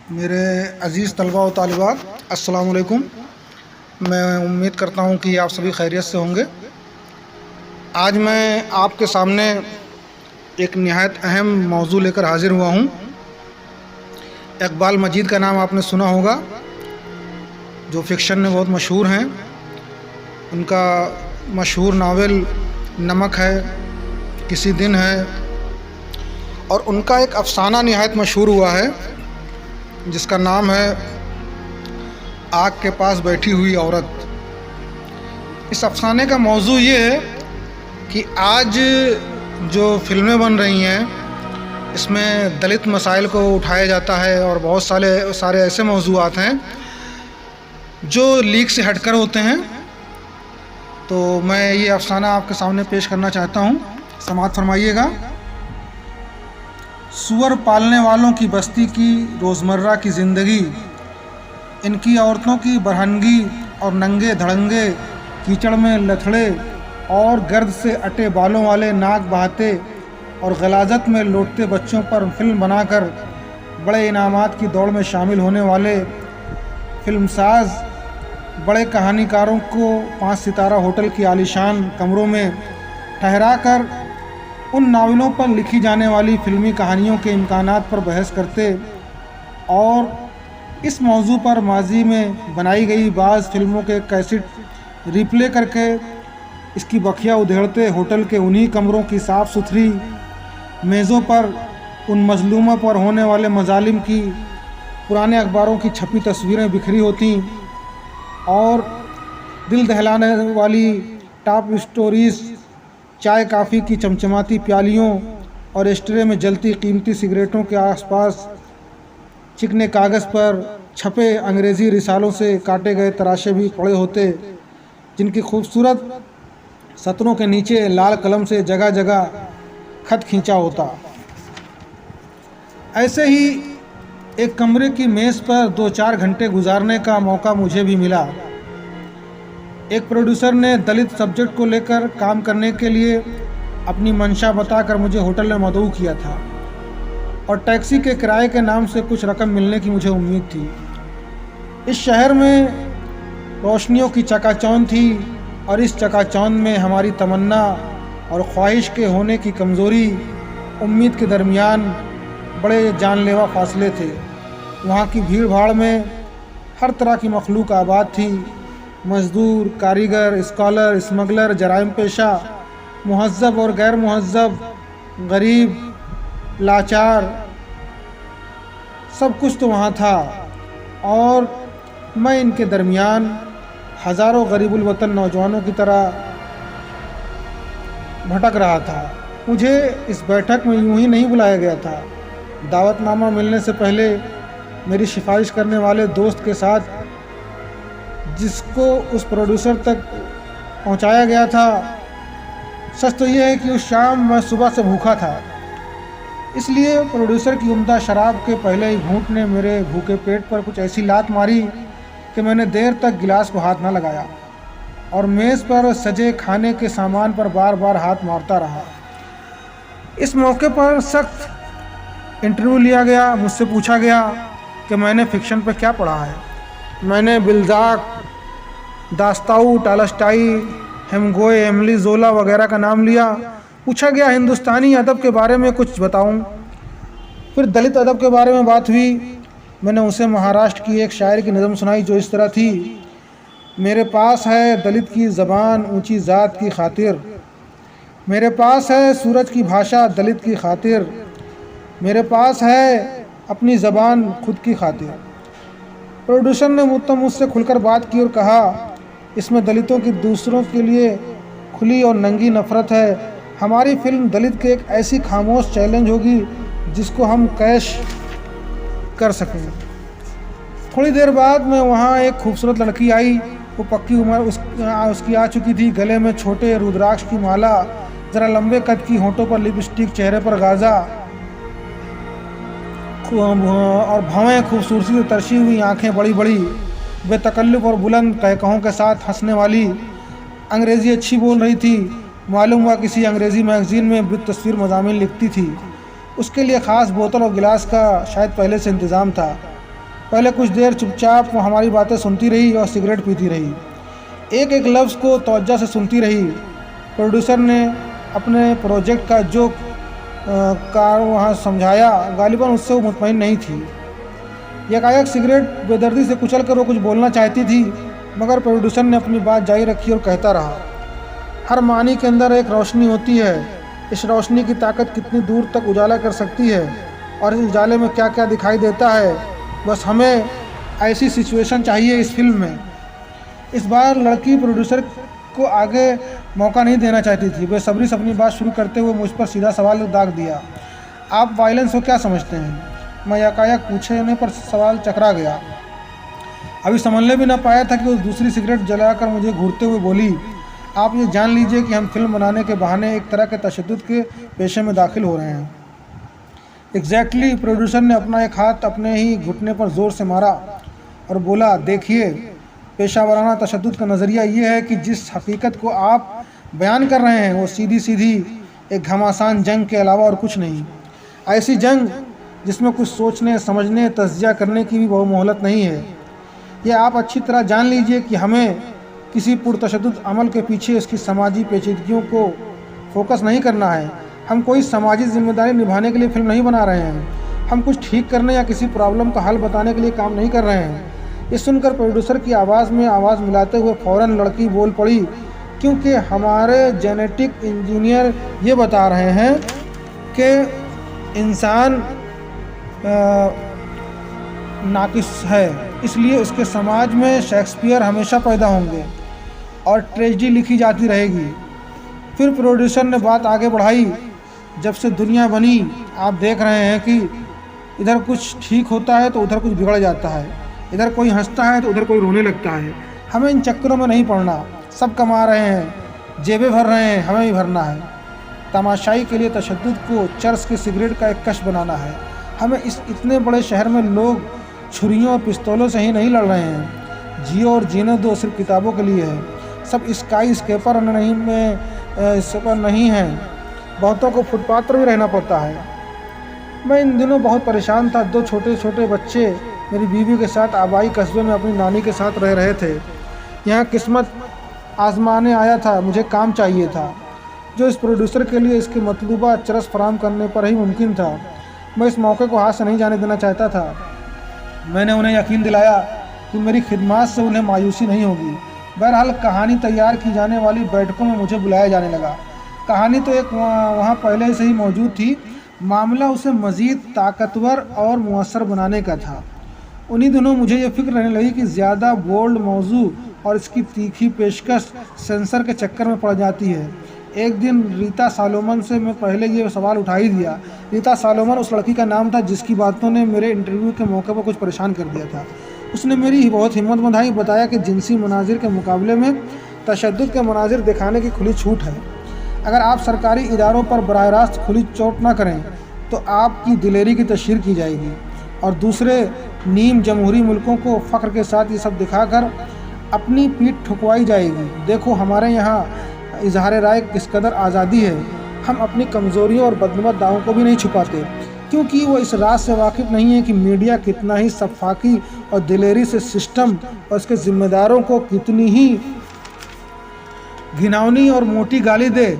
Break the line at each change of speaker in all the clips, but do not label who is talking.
मेरे अज़ीज़ तलबा व तालिबात, अस्सलाम वालेकुम। मैं उम्मीद करता हूँ कि आप सभी खैरियत से होंगे। आज मैं आपके सामने एक निहायत अहम मौजू लेकर हाज़िर हुआ हूँ। इक़बाल मजीद का नाम आपने सुना होगा, जो फ़िक्शन में बहुत मशहूर हैं। उनका मशहूर नावल नमक है, किसी दिन है, और उनका एक अफ़साना निहायत मशहूर हुआ है जिसका नाम है आग के पास बैठी हुई औरत। इस अफ़साने का मौजू ये है कि आज जो फ़िल्में बन रही हैं इसमें दलित मसाइल को उठाया जाता है और बहुत सारे ऐसे मौज़ूआत हैं जो लीक से हटकर होते हैं। तो मैं ये अफ़साना आपके सामने पेश करना चाहता हूँ, समाअत फरमाइएगा। सूअर पालने वालों की बस्ती की रोज़मर्रा की ज़िंदगी, इनकी औरतों की बरहनगी और नंगे धड़ंगे कीचड़ में लथड़े और गर्द से अटे बालों वाले नाक बहाते और गलाजत में लौटते बच्चों पर फिल्म बनाकर बड़े इनामात की दौड़ में शामिल होने वाले फिल्मसाज बड़े कहानीकारों को 5 सितारा होटल की आलीशान कमरों में ठहरा कर उन नावलों पर लिखी जाने वाली फ़िल्मी कहानियों के इम्कानात पर बहस करते और इस मौजू पर माजी में बनाई गई बाज़ फ़िल्मों के कैसेट रिप्ले करके इसकी बखिया उधेड़ते होटल के उन्हीं कमरों की साफ़ सुथरी मेज़ों पर उन मजलूमों पर होने वाले मजालिम की पुराने अखबारों की छपी तस्वीरें बिखरी होती और दिल दहलाने वाली टॉप स्टोरीज़ चाय काफ़ी की चमचमाती प्यालियों और एस्ट्रे में जलती कीमती सिगरेटों के आसपास चिकने कागज़ पर छपे अंग्रेज़ी रिसालों से काटे गए तराशे भी पड़े होते, जिनकी खूबसूरत सतरों के नीचे लाल कलम से जगह जगह खत खींचा होता। ऐसे ही एक कमरे की मेज़ पर 2-4 घंटे गुजारने का मौका मुझे भी मिला। एक प्रोड्यूसर ने दलित सब्जेक्ट को लेकर काम करने के लिए अपनी मंशा बताकर मुझे होटल में मदऊ किया था और टैक्सी के किराए के नाम से कुछ रकम मिलने की मुझे उम्मीद थी। इस शहर में रोशनियों की चकाचौंध थी और इस चकाचौंध में हमारी तमन्ना और ख्वाहिश के होने की कमज़ोरी उम्मीद के दरमियान बड़े जानलेवा फासले थे। वहाँ की भीड़ भाड़ में हर तरह की मखलूक आबाद थी, मज़दूर, कारीगर, स्कॉलर, स्मगलर, जराइम पेशा, मुहज़्ज़ब और गैर मुहज़्ज़ब, गरीब, लाचार, सब कुछ तो वहाँ था और मैं इनके दरमियान हज़ारों गरीबुल वतन नौजवानों की तरह भटक रहा था। मुझे इस बैठक में यूं ही नहीं बुलाया गया था। दावतनामा मिलने से पहले मेरी सिफारिश करने वाले दोस्त के साथ जिसको उस प्रोड्यूसर तक पहुंचाया गया था, सच तो यह है कि उस शाम मैं सुबह से भूखा था, इसलिए प्रोड्यूसर की उम्दा शराब के पहले ही घूंट ने मेरे भूखे पेट पर कुछ ऐसी लात मारी कि मैंने देर तक गिलास को हाथ न लगाया और मेज़ पर सजे खाने के सामान पर बार बार हाथ मारता रहा। इस मौके पर सख्त इंटरव्यू लिया गया। मुझसे पूछा गया कि मैंने फ़िक्शन पर क्या पढ़ा है। मैंने बिल्ज़ाक, दास्ताऊ, टॉलस्टॉय, हेमंगवे, एमिली ज़ोला वगैरह का नाम लिया। पूछा गया हिंदुस्तानी अदब के बारे में कुछ बताऊं। फिर दलित अदब के बारे में बात हुई। मैंने उसे महाराष्ट्र की एक शायर की नज़म सुनाई जो इस तरह थी: मेरे पास है दलित की ज़बान ऊंची ज़ात की खातिर, मेरे पास है सूरज की भाषा दलित की खातिर, मेरे पास है अपनी ज़बान खुद की खातिर। प्रोड्यूसर ने मुझसे खुलकर बात की और कहा, इसमें दलितों की दूसरों के लिए खुली और नंगी नफ़रत है। हमारी फिल्म दलित के एक ऐसी खामोश चैलेंज होगी जिसको हम कैश कर सकें। थोड़ी देर बाद में वहाँ एक खूबसूरत लड़की आई। वो पक्की उम्र उसकी आ चुकी थी। गले में छोटे रुद्राक्ष की माला, ज़रा लंबे कद की, होंठों पर लिपस्टिक, चेहरे पर गाज़ा और भवें खूबसूरती से तरशी हुई आँखें बड़ी बड़ी, बेतकल्लुफ़ और बुलंद कहकहों के साथ हंसने वाली। अंग्रेज़ी अच्छी बोल रही थी। मालूम हुआ किसी अंग्रेज़ी मैगज़ीन में वृत्त तस्वीर मज़ामीन लिखती थी। उसके लिए ख़ास बोतल और गिलास का शायद पहले से इंतज़ाम था। पहले कुछ देर चुपचाप वो हमारी बातें सुनती रही और सिगरेट पीती रही, एक एक लफ्ज़ को तवज्जो से सुनती रही। प्रोड्यूसर ने अपने प्रोजेक्ट का जो कार वहाँ समझाया, गालिबन उससे वो मुतमईन नहीं थी। एकाएक सिगरेट बेदर्दी से कुचल कर वो कुछ बोलना चाहती थी, मगर प्रोड्यूसर ने अपनी बात जारी रखी और कहता रहा, हर मानी के अंदर एक रोशनी होती है। इस रोशनी की ताकत कितनी दूर तक उजाला कर सकती है और इस उजाले में क्या क्या दिखाई देता है। बस हमें ऐसी सिचुएशन चाहिए इस फिल्म में। इस बार लड़की प्रोड्यूसर को आगे मौका नहीं देना चाहती थी। बेसब्री से अपनी बात शुरू करते हुए मुझ पर सीधा सवाल दाग दिया, आप वायलेंस को क्या समझते हैं? मैं एकाएक पूछने पर सवाल चकरा गया। अभी समझने भी ना पाया था कि वो दूसरी सिगरेट जलाकर मुझे घूरते हुए बोली, आप ये जान लीजिए कि हम फिल्म बनाने के बहाने एक तरह के तशद्दुद के पेशे में दाखिल हो रहे हैं। एग्जैक्टली। प्रोड्यूसर ने अपना एक हाथ अपने ही घुटने पर ज़ोर से मारा और बोला, देखिए, पेशा वाराना तशद्दुद का नज़रिया ये है कि जिस हकीकत को आप बयान कर रहे हैं वो सीधी सीधी एक घमासान जंग के अलावा और कुछ नहीं। ऐसी जंग जिसमें कुछ सोचने, समझने, तज्जिया करने की भी बहुत मोहलत नहीं है। ये आप अच्छी तरह जान लीजिए कि हमें किसी पुरतशद्दुद अमल के पीछे इसकी समाजी पेचीदगियों को फोकस नहीं करना है। हम कोई समाजी जिम्मेदारी निभाने के लिए फिल्म नहीं बना रहे हैं। हम कुछ ठीक करने या किसी प्रॉब्लम का हल बताने के लिए काम नहीं कर रहे हैं। ये सुनकर प्रोड्यूसर की आवाज़ में आवाज़ मिलाते हुए फ़ौरन लड़की बोल पड़ी, क्योंकि हमारे जेनेटिक इंजीनियर ये बता रहे हैं कि इंसान नाकिस है, इसलिए उसके समाज में शेक्सपियर हमेशा पैदा होंगे और ट्रेजेडी लिखी जाती रहेगी। फिर प्रोड्यूसर ने बात आगे बढ़ाई, जब से दुनिया बनी आप देख रहे हैं कि इधर कुछ ठीक होता है तो उधर कुछ बिगड़ जाता है, इधर कोई हंसता है तो उधर कोई रोने लगता है। हमें इन चक्करों में नहीं पड़ना। सब कमा रहे हैं, जेबें भर रहे हैं, हमें भी भरना है। तमाशाई के लिए तशद्दुद को चर्स के सिगरेट का एक कश बनाना है। हमें इस इतने बड़े शहर में लोग छुरियों और पिस्तौलों से ही नहीं लड़ रहे हैं। जियो और जीने दो सिर्फ किताबों के लिए है। सब स्काई स्केपर नहीं है। बहुतों को फुटपाथ पर भी रहना पड़ता है। मैं इन दिनों बहुत परेशान था। 2 छोटे छोटे बच्चे मेरी बीवी के साथ आबाई कस्बे में अपनी नानी के साथ रह रहे थे। यहाँ किस्मत आजमाने आया था। मुझे काम चाहिए था जो इस प्रोड्यूसर के लिए इसके मतलूबा चरस फराहम करने पर ही मुमकिन था। मैं इस मौके को हाथ से नहीं जाने देना चाहता था। मैंने उन्हें यकीन दिलाया कि मेरी खिदमत से उन्हें मायूसी नहीं होगी। बहरहाल कहानी तैयार की जाने वाली बैठकों में मुझे बुलाया जाने लगा। कहानी तो एक वहाँ पहले से ही मौजूद थी, मामला उसे मज़ीद ताकतवर और मुअस्सर बनाने का था। उन्हीं दिनों मुझे ये फिक्र रहने लगी कि ज़्यादा बोल्ड मौजू और इसकी तीखी पेशकश सेंसर के चक्कर में पड़ जाती है। एक दिन रीता सालोमन से मैं पहले ये सवाल उठा ही दिया। रीता सालोमन उस लड़की का नाम था जिसकी बातों ने मेरे इंटरव्यू के मौके पर कुछ परेशान कर दिया था। उसने मेरी बहुत हिम्मत बंधाई, बताया कि जिनसी मनाजिर के मुकाबले में तशद्दुद के मनाजिर दिखाने की खुली छूट है। अगर आप सरकारी इदारों पर बराह रास्त खुली चोट ना करें तो आपकी दिलेरी की तशहीर की जाएगी और दूसरे नीम जमहूरी मुल्कों को फ़ख्र के साथ ये सब दिखाकर अपनी पीठ ठुकवाई जाएगी। देखो हमारे यहाँ इजहार राय किस कदर आज़ादी है। हम अपनी कमज़ोरियों और बदनुमत दावों को भी नहीं छुपाते, क्योंकि वो इस राज से वाकिफ़ नहीं है कि मीडिया कितना ही सफाकी और दिलेरी से सिस्टम और उसके ज़िम्मेदारों को कितनी ही घिनौनी और मोटी गाली दे,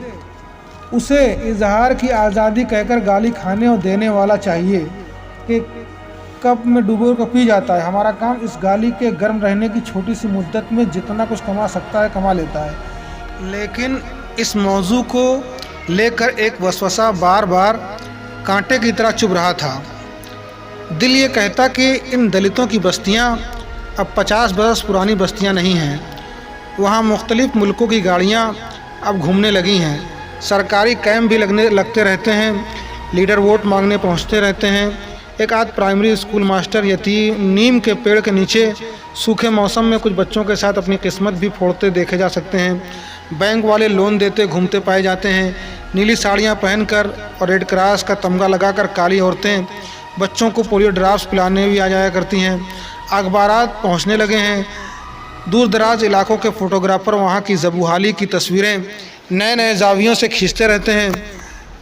उसे इजहार की आज़ादी कहकर गाली खाने और देने वाला चाहिए कि कप में डूबो को पी जाता है। हमारा काम इस गाली के गर्म रहने की छोटी सी मुद्दत में जितना कुछ कमा सकता है कमा लेता है। लेकिन इस मौजू को लेकर एक वसवसा बार बार कांटे की तरह चुभ रहा था। दिल ये कहता कि इन दलितों की बस्तियां अब 50 बरस पुरानी बस्तियां नहीं हैं। वहाँ मुख्तलिफ़ मुल्कों की गाड़ियां अब घूमने लगी हैं। सरकारी कैंप भी लगते रहते हैं। लीडर वोट मांगने पहुँचते रहते हैं। एक आध प्राइमरी स्कूल मास्टर यतीम नीम के पेड़ के नीचे सूखे मौसम में कुछ बच्चों के साथ अपनी किस्मत भी फोड़ते देखे जा सकते हैं। बैंक वाले लोन देते घूमते पाए जाते हैं। नीली साड़ियाँ पहनकर और रेड क्रॉस का तमगा लगाकर काली औरतें बच्चों को पोलियो ड्रॉप्स पिलाने भी आ जाया करती हैं। अखबारात पहुँचने लगे हैं। दूर दराज इलाकों के फ़ोटोग्राफ़र वहाँ की ज़बूहाली की तस्वीरें नए नए जावियों से खींचते रहते हैं।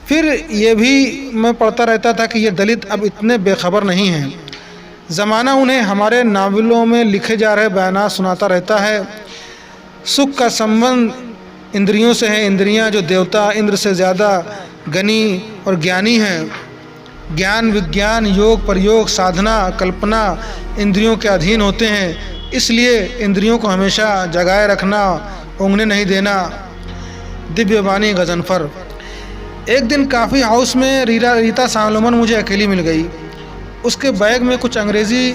फिर ये भी मैं पढ़ता रहता था कि ये दलित अब इतने बेखबर नहीं हैं। ज़माना उन्हें हमारे नावलों में लिखे जा रहे बयानात सुनाता रहता है। सुख का संबंध इंद्रियों से है। इंद्रियां जो देवता इंद्र से ज़्यादा गनी और ज्ञानी हैं। ज्ञान विज्ञान योग प्रयोग साधना कल्पना इंद्रियों के अधीन होते हैं। इसलिए इंद्रियों को हमेशा जगाए रखना, ऊँघने नहीं देना। दिव्य वाणी गजनफर। एक दिन काफ़ी हाउस में रीता सालोमन मुझे अकेली मिल गई। उसके बैग में कुछ अंग्रेज़ी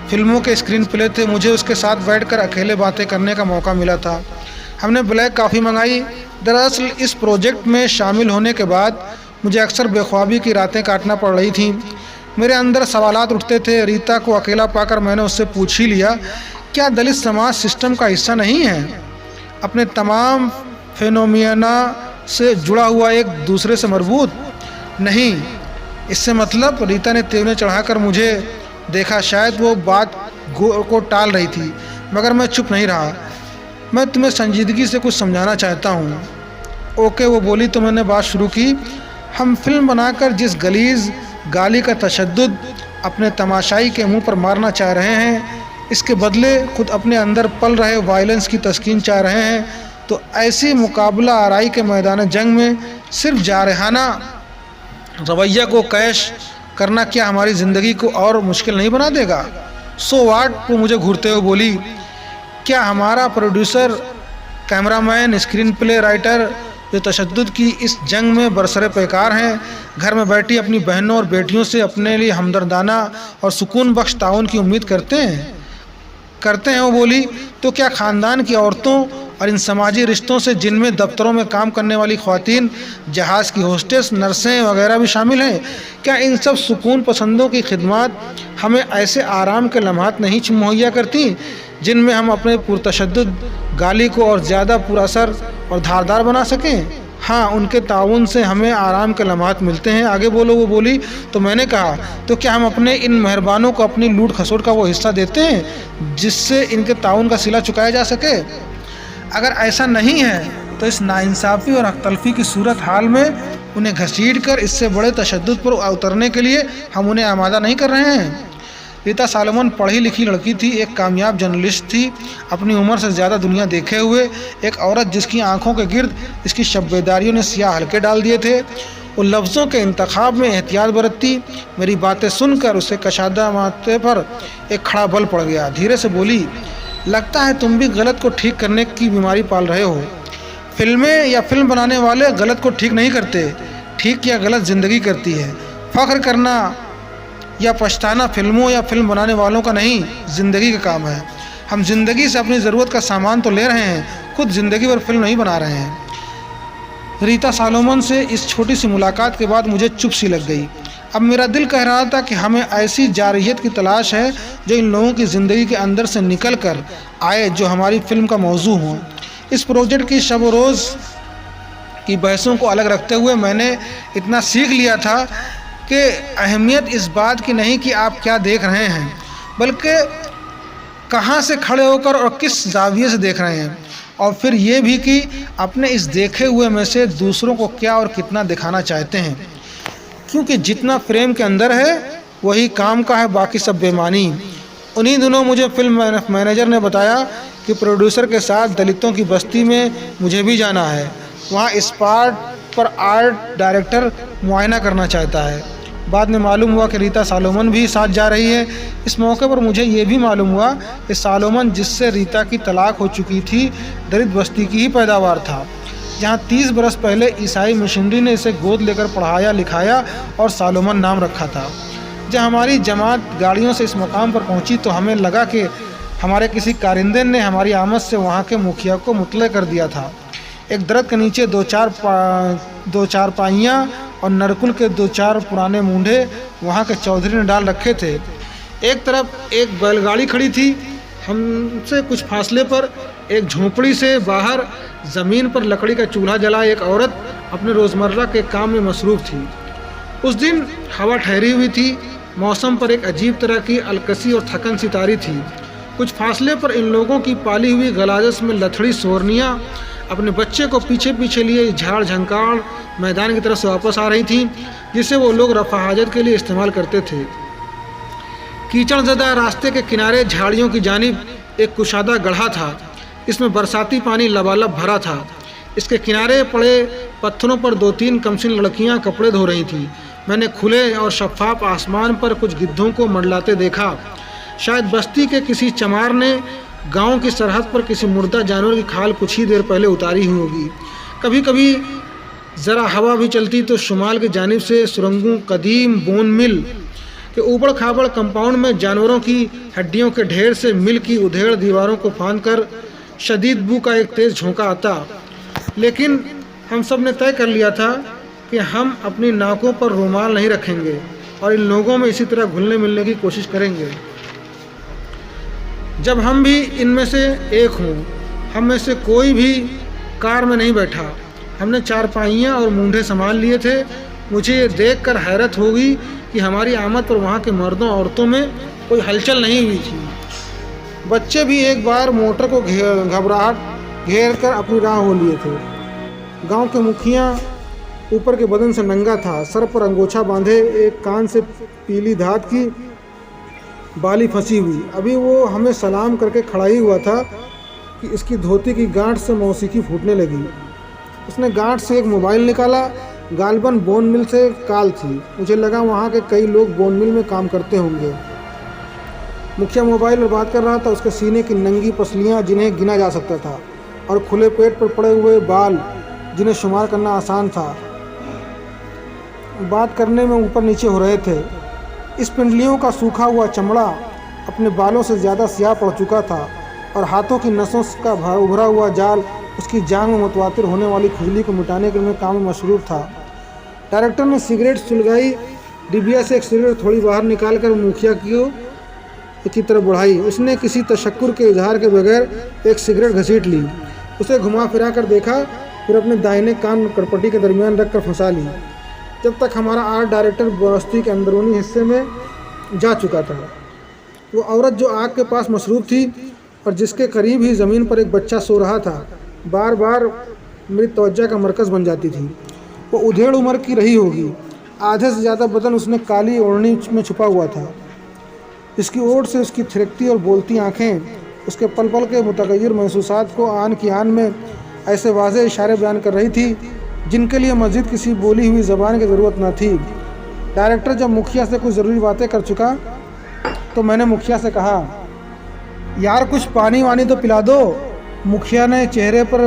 फिल्मों के स्क्रीन प्ले थे। मुझे उसके साथ बैठकर अकेले बातें करने का मौका मिला था। हमने ब्लैक कॉफ़ी मंगाई। दरअसल इस प्रोजेक्ट में शामिल होने के बाद मुझे अक्सर बेख्वाबी की रातें काटना पड़ रही थीं। मेरे अंदर सवालात उठते थे। रीता को अकेला पाकर मैंने उससे पूछ ही लिया, क्या दलित समाज सिस्टम का हिस्सा नहीं है? अपने तमाम फेनोमिना से जुड़ा हुआ, एक दूसरे से मरबूत? नहीं। इससे मतलब? रीता ने तेवने चढ़ाकर मुझे देखा। शायद वो बात को टाल रही थी, मगर मैं चुप नहीं रहा। मैं तुम्हें संजीदगी से कुछ समझाना चाहता हूँ। ओके, वो बोली। तो मैंने बात शुरू की। हम फिल्म बनाकर जिस गलीज़ गाली का तशद्दुद अपने तमाशाई के मुंह पर मारना चाह रहे हैं, इसके बदले खुद अपने अंदर पल रहे वायलेंस की तस्कीन चाह रहे हैं, तो ऐसी मुकाबला आराई के मैदान जंग में सिर्फ जारहाना रवैया को कैश करना क्या हमारी ज़िंदगी को और मुश्किल नहीं बना देगा? सो वाट? वो मुझे घूरते हुए बोली। क्या हमारा producer, cameraman, screen play writer जो तशद्दुद की इस जंग में बरसरे पैकार हैं, घर में बैठी अपनी बहनों और बेटियों से अपने लिए हमदर्दाना और सुकून बख्श ताउन की उम्मीद करते हैं? वो बोली। तो क्या ख़ानदान की औरतों और इन समाजी रिश्तों से, जिनमें दफ्तरों में काम करने वाली ख़वातीन, जहाज़ की होस्टेस, नर्सें वगैरह भी शामिल हैं, क्या इन सब सुकून पसंदों की खिदमत हमें ऐसे आराम के लम्हात नहीं मुहैया करती जिनमें हम अपने पुरतशद्दुद गाली को और ज़्यादा पुरअसर और धारदार बना सकें? हाँ, उनके ताउन से हमें आराम के लम्हात मिलते हैं। आगे बोलो, वो बोली। तो मैंने कहा, तो क्या हम अपने इन मेहरबानों को अपनी लूट खसोट का वो हिस्सा देते हैं जिससे इनके ताउन का सिला चुकाया जा सके? अगर ऐसा नहीं है तो इस नाइंसाफ़ी और हक़तलफ़ी की सूरत हाल में उन्हें घसीट कर इससे बड़े तशद्दुद पर उतरने के लिए हम उन्हें आमादा नहीं कर रहे हैं। रीता सालोमन पढ़ी लिखी लड़की थी, एक कामयाब जर्नलिस्ट थी, अपनी उम्र से ज़्यादा दुनिया देखे हुए एक औरत जिसकी आंखों के गिर्द इसकी शब्बेदारियों ने सियाह हल्के डाल दिए थे। वो लफ्ज़ों के इंतखाब में एहतियात बरतती। मेरी बातें सुनकर उसे कशादा माथे पर एक खड़ा बल पड़ गया। धीरे से बोली, लगता है तुम भी गलत को ठीक करने की बीमारी पाल रहे हो। फिल्में या फिल्म बनाने वाले गलत को ठीक नहीं करते, ठीक या गलत ज़िंदगी करती है। फ़ख्र करना या पछताना फिल्मों या फिल्म बनाने वालों का नहीं, ज़िंदगी का काम है। हम ज़िंदगी से अपनी ज़रूरत का सामान तो ले रहे हैं, खुद ज़िंदगी पर फिल्म नहीं बना रहे हैं। रीता सालोमन से इस छोटी सी मुलाकात के बाद मुझे चुप सी लग गई। अब मेरा दिल कह रहा था कि हमें ऐसी जारहियत की तलाश है जो इन लोगों की ज़िंदगी के अंदर से निकल कर आए, जो हमारी फ़िल्म का मौजू हो। इस प्रोजेक्ट की शब रोज़ की बहसों को अलग रखते हुए मैंने इतना सीख लिया था कि अहमियत इस बात की नहीं कि आप क्या देख रहे हैं, बल्कि कहाँ से खड़े होकर और किस जाविये से देख रहे हैं, और फिर ये भी कि अपने इस देखे हुए में से दूसरों को क्या और कितना दिखाना चाहते हैं। क्योंकि जितना फ्रेम के अंदर है वही काम का है, बाकी सब बेमानी। उन्हीं दिनों मुझे फिल्म मैनेजर ने बताया कि प्रोड्यूसर के साथ दलितों की बस्ती में मुझे भी जाना है। वहाँ स्पॉट पर आर्ट डायरेक्टर मुआयना करना चाहता है। बाद में मालूम हुआ कि रीता सालोमन भी साथ जा रही है। इस मौके पर मुझे ये भी मालूम हुआ कि सालोमन, जिससे रीता की तलाक हो चुकी थी, दलित बस्ती की ही पैदावार था, जहाँ 30 बरस पहले ईसाई मिशनरी ने इसे गोद लेकर पढ़ाया लिखाया और सालोमन नाम रखा था। जब हमारी जमात गाड़ियों से इस मुकाम पर पहुंची तो हमें लगा कि हमारे किसी कारिंदे ने हमारी आमद से वहाँ के मुखिया को मुतले कर दिया था। एक दरख्त के नीचे दो चार पाइयाँ और नरकुल के 2-4 पुराने मूंढे वहाँ के चौधरी ने डाल रखे थे। एक तरफ एक बैलगाड़ी खड़ी थी। हमसे कुछ फासले पर एक झोंपड़ी से बाहर ज़मीन पर लकड़ी का चूल्हा जला एक औरत अपने रोज़मर्रा के काम में मसरूफ़ थी। उस दिन हवा ठहरी हुई थी। मौसम पर एक अजीब तरह की अलकसी और थकन सी तारी थी। कुछ फासले पर इन लोगों की पाली हुई गलाजस में लथड़ी सोरनियाँ अपने बच्चे को पीछे पीछे लिए झाड़ झंकार मैदान की तरफ से वापस आ रही थीं, जिसे वो लोग रफ़ा हाजत के लिए इस्तेमाल करते थे। कीचड़ज़दा रास्ते के किनारे झाड़ियों की जानिब एक कुशादा गड्ढा था। इसमें बरसाती पानी लबालब भरा था। इसके किनारे पड़े पत्थरों पर 2-3 कमसिन लड़कियां कपड़े धो रही थीं। मैंने खुले और शफ़ाफ आसमान पर कुछ गिद्धों को मंडलाते देखा। शायद बस्ती के किसी चमार ने गांव की सरहद पर किसी मुर्दा जानवर की खाल कुछ ही देर पहले उतारी हुई होगी। कभी कभी ज़रा हवा भी चलती तो शुमाल की जानिब से सुरंगों कदीम बोन मिल के ऊबड़ खाबड़ कंपाउंड में जानवरों की हड्डियों के ढेर से मिल की उधेड़ दीवारों को फांद कर शदीद बू का एक तेज़ झोंका आता। लेकिन हम सब ने तय कर लिया था कि हम अपनी नाकों पर रुमाल नहीं रखेंगे और इन लोगों में इसी तरह घुलने मिलने की कोशिश करेंगे। जब हम भी इनमें से एक हों, हम में से कोई भी कार में नहीं बैठा। हमने चारपाइयाँ और मूंढे संभाल लिए थे। मुझे ये देखकर हैरत होगी कि हमारी आमद पर वहाँ के मर्दों औरतों में कोई हलचल नहीं हुई थी। बच्चे भी एक बार मोटर को घबराहट घेर कर अपनी राह हो लिए थे। गांव के मुखिया ऊपर के बदन से नंगा था, सर पर अंगोछा बांधे, एक कान से पीली धात की बाली फंसी हुई। अभी वो हमें सलाम करके खड़ा ही हुआ था कि इसकी धोती की गांठ से मौसीकी फूटने लगी। उसने गांठ से एक मोबाइल निकाला। गालबन बोन मिल से कॉल थी। मुझे लगा वहाँ के कई लोग बोन मिल में काम करते होंगे। मुखिया मोबाइल पर बात कर रहा था। उसके सीने की नंगी पसलियाँ जिन्हें गिना जा सकता था और खुले पेट पर पड़े हुए बाल जिन्हें शुमार करना आसान था, बात करने में ऊपर नीचे हो रहे थे। इस पिंडलियों का सूखा हुआ चमड़ा अपने बालों से ज़्यादा स्याह पड़ चुका था और हाथों की नसों का उभरा हुआ जाल उसकी जान में मुतवातिर होने वाली खुजली को मिटाने के लिए काम में मशरूफ था। डायरेक्टर ने सिगरेट सुलगाई। डिबिया से एक सिगरेट थोड़ी बाहर निकाल कर मुखिया की तरफ बढ़ाई। उसने किसी तशक्कुर के इजहार के बगैर एक सिगरेट घसीट ली, उसे घुमा फिरा कर देखा, फिर अपने दाहिने कान करपट्टी के दरमियान रख कर फंसा ली। जब तक हमारा आर्ट डायरेक्टर बस्ती के अंदरूनी हिस्से में जा चुका था। वो औरत जो आग के पास मसरूफ़ थी और जिसके करीब ही ज़मीन पर एक बच्चा सो रहा था, बार बार मेरी तवज्जो का मरकज़ बन जाती थी। वो उधेड़ उम्र की रही होगी। आधे से ज़्यादा बदन उसने काली ओढ़नी में छुपा हुआ था। इसकी ओट से उसकी थिरकती और बोलती आँखें उसके पल पल के मुतग़य्यर महसूसात को आन की आन में ऐसे वाज़े इशारे बयान कर रही थी जिनके लिए मज़ीद किसी बोली हुई ज़बान की ज़रूरत न थी। डायरेक्टर जब मुखिया से कुछ ज़रूरी बातें कर चुका तो मैंने मुखिया से कहा, यार कुछ पानी वानी तो पिला दो। मुखिया ने चेहरे पर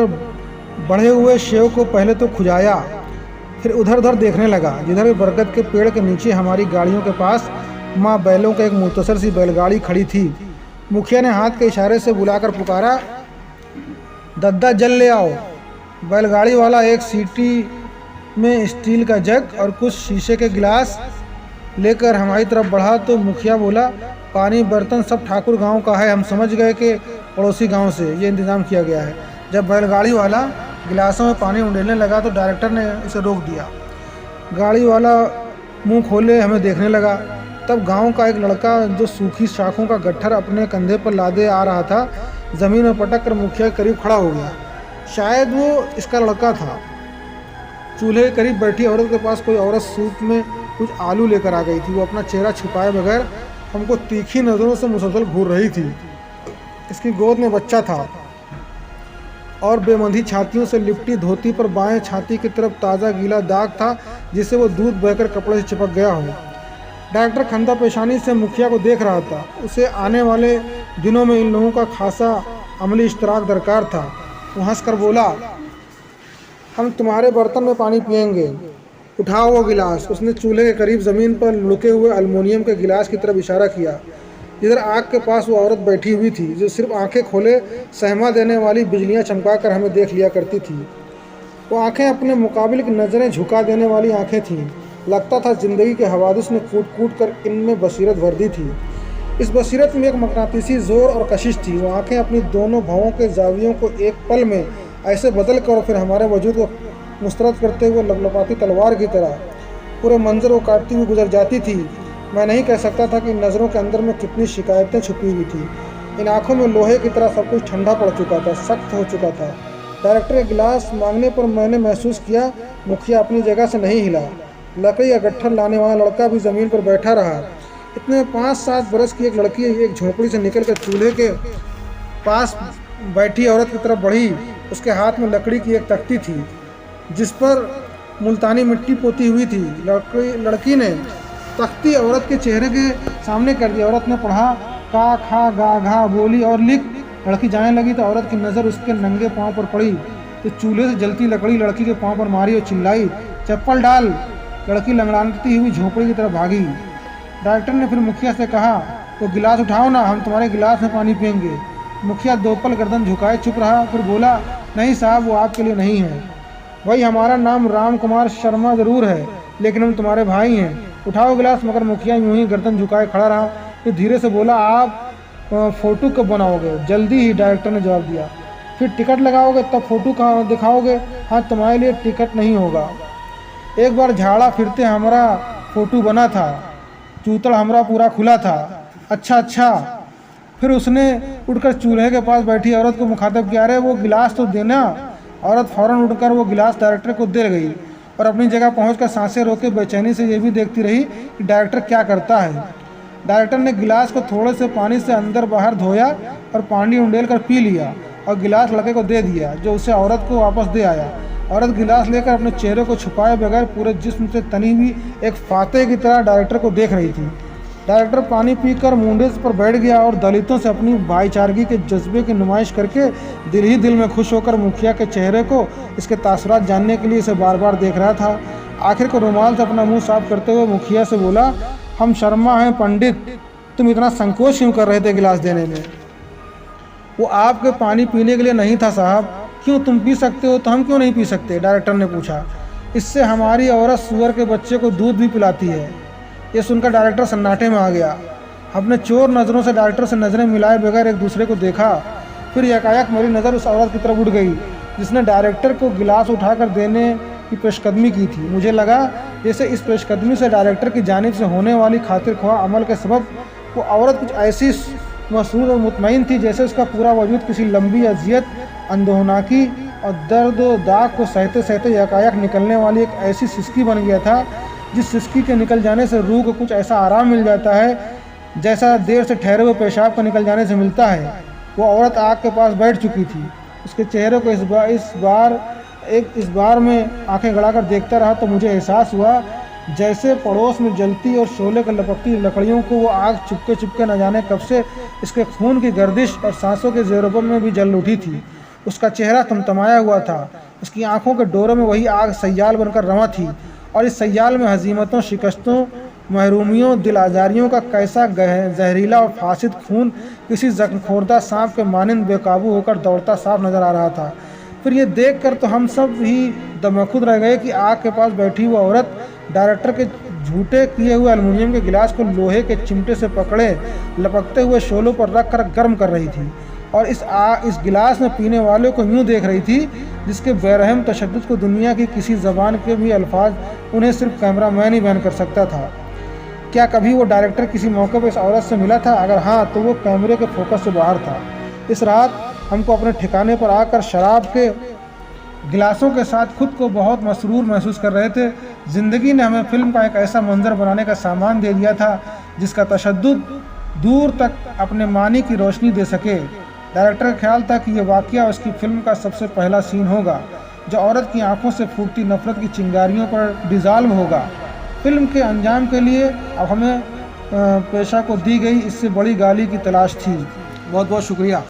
बढ़े हुए शेव को पहले तो खुजाया, फिर उधर उधर देखने लगा जिधर बरगद के पेड़ के नीचे हमारी गाड़ियों के पास माँ बैलों का एक मुख्तसर सी बैलगाड़ी खड़ी थी। मुखिया ने हाथ के इशारे से बुलाकर पुकारा, दद्दा जल ले आओ। बैलगाड़ी वाला एक सीटी में स्टील का जग और कुछ शीशे के गिलास लेकर हमारी तरफ बढ़ा तो मुखिया बोला, पानी बर्तन सब ठाकुर गांव का है। हम समझ गए कि पड़ोसी गांव से ये इंतज़ाम किया गया है। जब बैलगाड़ी वाला गिलासों में पानी उंडेलने लगा तो डायरेक्टर ने इसे रोक दिया। गाड़ी वाला मुंह खोले हमें देखने लगा। तब गांव का एक लड़का जो सूखी शाखों का गट्ठर अपने कंधे पर लादे आ रहा था, ज़मीन में पटक कर मुखिया के करीब खड़ा हो गया। शायद वो इसका लड़का था। चूल्हे के करीब बैठी औरत के पास कोई औरत सूप में कुछ आलू लेकर आ गई थी। वो अपना चेहरा छुपाए बगैर हमको तीखी नज़रों से मुसलसल घूर रही थी। इसकी गोद में बच्चा था और बेमंधी छातियों से लिपटी धोती पर बाएं छाती की तरफ ताज़ा गीला दाग था जिससे वो दूध बहकर कपड़े से चिपक गया हो। डायरेक्टर खंदा पेशानी से मुखिया को देख रहा था। उसे आने वाले दिनों में इन लोगों का खासा अमली इश्तराक दरकार था। वो हंस कर बोला, हम तुम्हारे बर्तन में पानी पिएंगे, उठाओ वो गिलास। उसने चूल्हे के करीब ज़मीन पर लुके हुए अल्मुनियम के गिलास की तरफ इशारा किया जिधर आग के पास वो औरत बैठी हुई थी जो सिर्फ आंखें खोले सहमा देने वाली बिजलियां चमकाकर हमें देख लिया करती थी। वो आंखें अपने मुकाबिल की नज़रें झुका देने वाली आंखें थीं। लगता था ज़िंदगी के हवादिस ने कूट कूट कर इनमें बसीरत भर दी थी। इस बसीरत में एक मकनातीसी ज़ोर और कशिश थी। वो आँखें अपनी दोनों भवों के जावियों को एक पल में ऐसे बदल कर और फिर हमारे वजूद को मुस्तरद करते हुए लपलपाती तलवार की तरह पूरे मंजर को काटती हुई गुजर जाती थी। मैं नहीं कह सकता था कि इन नज़रों के अंदर में कितनी शिकायतें छुपी हुई थी। इन आँखों में लोहे की तरह सब कुछ ठंडा पड़ चुका था, सख्त हो चुका था। डायरेक्टर के गिलास मांगने पर मैंने महसूस किया मुखिया अपनी जगह से नहीं हिला। लकड़ी का गट्ठर लाने वाला लड़का भी ज़मीन पर बैठा रहा। इतने 5-7 बरस की एक लड़की एक झोपड़ी से निकल कर चूल्हे के पास बैठी औरत की तरफ बढ़ी। उसके हाथ में लकड़ी की एक तख्ती थी जिस पर मुल्तानी मिट्टी पोती हुई थी। लड़की ने तख्ती औरत के चेहरे के सामने कर दी। औरत ने पढ़ा का खा गा घा, बोली और लिख। लड़की जाने लगी तो औरत की नज़र उसके नंगे पाँव पर पड़ी तो चूल्हे से जलती लकड़ी लड़की के पाँव पर मारी और चिल्लाई, चप्पल डाल। लड़की लंगड़ाती हुई झोपड़ी की तरफ भागी। डॉक्टर ने फिर मुखिया से कहा, तो गिलास उठाओ ना, हम तुम्हारे गिलास में पानी पियेंगे। मुखिया दो पल गर्दन झुकाए चुप रहा, फिर बोला, नहीं साहब, वो आपके लिए नहीं है। भाई, हमारा नाम राम कुमार शर्मा ज़रूर है, लेकिन हम तुम्हारे भाई हैं, उठाओ गिलास। मगर मुखिया यूं ही गर्दन झुकाए खड़ा रहा। फिर धीरे से बोला, आप फ़ोटो कब बनाओगे? जल्दी ही, डायरेक्टर ने जवाब दिया। फिर टिकट लगाओगे तब फ़ोटो कहाँ दिखाओगे? हाँ, तुम्हारे लिए टिकट नहीं होगा। एक बार झाड़ा फिरते हमारा फ़ोटो बना था, चूतड़ हमारा पूरा खुला था। अच्छा। फिर उसने उठकर चूल्हे के पास बैठी औरत को मुखातब किया, अरे वो गिलास तो देना। औरत फ़ौरन उठकर वो गिलास डायरेक्टर को दे गई और अपनी जगह पहुंचकर सांसें रोके बेचैनी से ये भी देखती रही कि डायरेक्टर क्या करता है। डायरेक्टर ने गिलास को थोड़े से पानी से अंदर बाहर धोया और पानी उंडेल कर पी लिया और गिलास लड़के को दे दिया, जो उसे औरत को वापस दे आया। औरत गिलास लेकर अपने चेहरे को छुपाए बगैर पूरे जिस्म से तनी हुई एक फातेह की तरह डायरेक्टर को देख रही थी। डायरेक्टर पानी पीकर मुंडे पर बैठ गया और दलितों से अपनी भाईचारगी के जज्बे की नुमाइश करके दिल ही दिल में खुश होकर मुखिया के चेहरे को, इसके तासुरात जानने के लिए इसे बार बार देख रहा था। आखिर को रुमाल से अपना मुंह साफ करते हुए मुखिया से बोला, हम शर्मा हैं पंडित, तुम इतना संकोच क्यों कर रहे थे गिलास देने में? वो आपके पानी पीने के लिए नहीं था साहब। क्यों, तुम पी सकते हो तो हम क्यों नहीं पी सकते? डायरेक्टर ने पूछा। इससे हमारी औरत सुअर के बच्चे को दूध भी पिलाती है। ये सुनकर डायरेक्टर सन्नाटे में आ गया। अपने चोर नज़रों से डायरेक्टर से नज़रें मिलाए बगैर एक दूसरे को देखा। फिर एकाएक मेरी नज़र उस औरत की तरफ उठ गई जिसने डायरेक्टर को गिलास उठाकर देने की पेशकदमी की थी। मुझे लगा जैसे इस पेशकदमी से डायरेक्टर की जानिब से होने वाली खातिर ख्वाह अमल के सबब वो औरत कुछ ऐसी मसरूर और मुतमईन थी जैसे उसका पूरा वजूद किसी लंबी अजियत, अंदोनाकी और दर्द व दाग को सहते सहते एकाएक निकलने वाली एक ऐसी सिसकी बन गया था जिस सिसकी के निकल जाने से रूह को कुछ ऐसा आराम मिल जाता है जैसा देर से ठहरे हुए पेशाब का निकल जाने से मिलता है। वो औरत आग के पास बैठ चुकी थी। उसके चेहरे को इस बार में आंखें गड़ाकर देखता रहा तो मुझे एहसास हुआ जैसे पड़ोस में जलती और शोले कर लपकती लकड़ियों को वो आग चुपके न जाने कब से इसके खून की गर्दिश और सांसों के ज़ेरों में भी जल उठी थी। उसका चेहरा तमतमाया हुआ था। उसकी आंखों के डोरों में वही आग सयाल बनकर रवां थी और इस सयाल में हजीमतों, शिकस्तों, महरूमियों, दिल आजारियों का कैसा जहरीला और फासिद खून किसी जख्मखोरदा सांप के मानिंद बेकाबू होकर दौड़ता साफ नज़र आ रहा था। फिर ये देखकर तो हम सब ही दमखुद रह गए कि आग के पास बैठी वो औरत डायरेक्टर के झूठे किए हुए एल्युमिनियम के गिलास को लोहे के चिमटे से पकड़े लपकते हुए शोलों पर रख कर गर्म कर रही थी और इस गिलास में पीने वाले को यूँ देख रही थी जिसके बेरहम तशद्दुद को दुनिया की किसी ज़बान के भी अल्फाज उन्हें सिर्फ कैमरामैन ही बयान कर सकता था। क्या कभी वो डायरेक्टर किसी मौके पर इस औरत से मिला था? अगर हाँ तो वो कैमरे के फोकस से बाहर था। इस रात हमको अपने ठिकाने पर आकर शराब के गिलासों के साथ खुद को बहुत मसरूर महसूस कर रहे थे। ज़िंदगी ने हमें फिल्म का एक ऐसा मंजर बनाने का सामान दे दिया था जिसका तशद्दुद दूर तक अपने मानी की रोशनी दे सके। डायरेक्टर का ख्याल था कि यह वाक़या उसकी फ़िल्म का सबसे पहला सीन होगा जो औरत की आंखों से फूटती नफ़रत की चिंगारियों पर डिज़ॉल्व होगा। फिल्म के अंजाम के लिए अब हमें पेशा को दी गई इससे बड़ी गाली की तलाश थी। बहुत बहुत शुक्रिया।